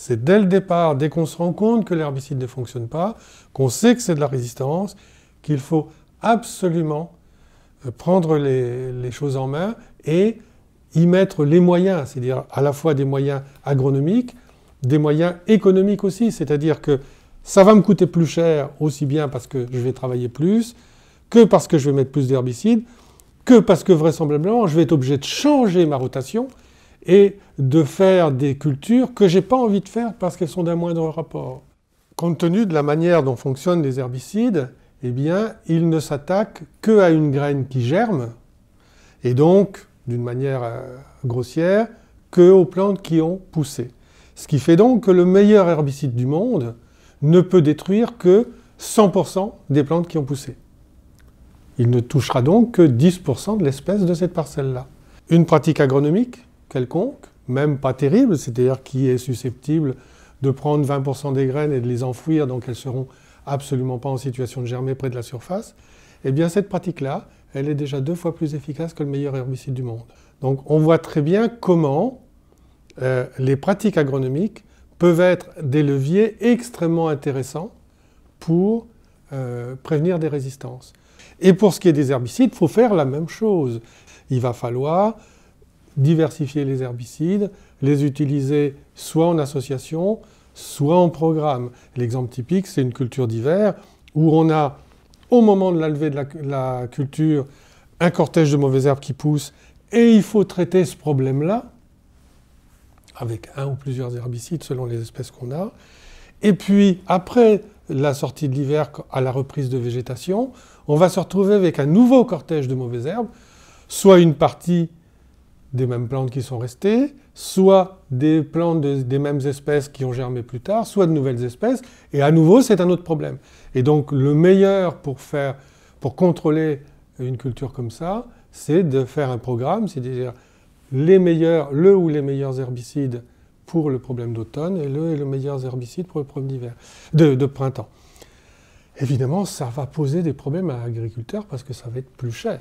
C'est dès le départ, dès qu'on se rend compte que l'herbicide ne fonctionne pas, qu'on sait que c'est de la résistance, qu'il faut absolument prendre les choses en main et y mettre les moyens, c'est-à-dire à la fois des moyens agronomiques, des moyens économiques aussi, c'est-à-dire que ça va me coûter plus cher aussi bien parce que je vais travailler plus, que parce que je vais mettre plus d'herbicides, que parce que vraisemblablement je vais être obligé de changer ma rotation et de faire des cultures que je n'ai pas envie de faire parce qu'elles sont d'un moindre rapport. Compte tenu de la manière dont fonctionnent les herbicides, eh bien, ils ne s'attaquent qu'à une graine qui germe, et donc, d'une manière grossière, qu'aux plantes qui ont poussé. Ce qui fait donc que le meilleur herbicide du monde ne peut détruire que 100% des plantes qui ont poussé. Il ne touchera donc que 10% de l'espèce de cette parcelle-là. Une pratique agronomique quelconque, même pas terrible, c'est-à-dire qui est susceptible de prendre 20% des graines et de les enfouir, donc elles seront absolument pas en situation de germer près de la surface, eh bien cette pratique-là, elle est déjà 2 fois plus efficace que le meilleur herbicide du monde. Donc on voit très bien comment les pratiques agronomiques peuvent être des leviers extrêmement intéressants pour prévenir des résistances. Et pour ce qui est des herbicides, il faut faire la même chose. Il va falloir diversifier les herbicides, les utiliser soit en association, soit en programme. L'exemple typique, c'est une culture d'hiver où on a, au moment de la levée de la culture, un cortège de mauvaises herbes qui poussent et il faut traiter ce problème-là avec un ou plusieurs herbicides selon les espèces qu'on a. Et puis, après la sortie de l'hiver, à la reprise de végétation, on va se retrouver avec un nouveau cortège de mauvaises herbes, soit une partie des mêmes plantes qui sont restées, soit des plantes des mêmes espèces qui ont germé plus tard, soit de nouvelles espèces, et à nouveau c'est un autre problème. Et donc le meilleur pour contrôler une culture comme ça, c'est de faire un programme, c'est-à-dire le ou les meilleurs herbicides pour le problème d'automne et les meilleurs herbicides pour le problème d'hiver, de printemps. Évidemment, ça va poser des problèmes à l'agriculteur parce que ça va être plus cher.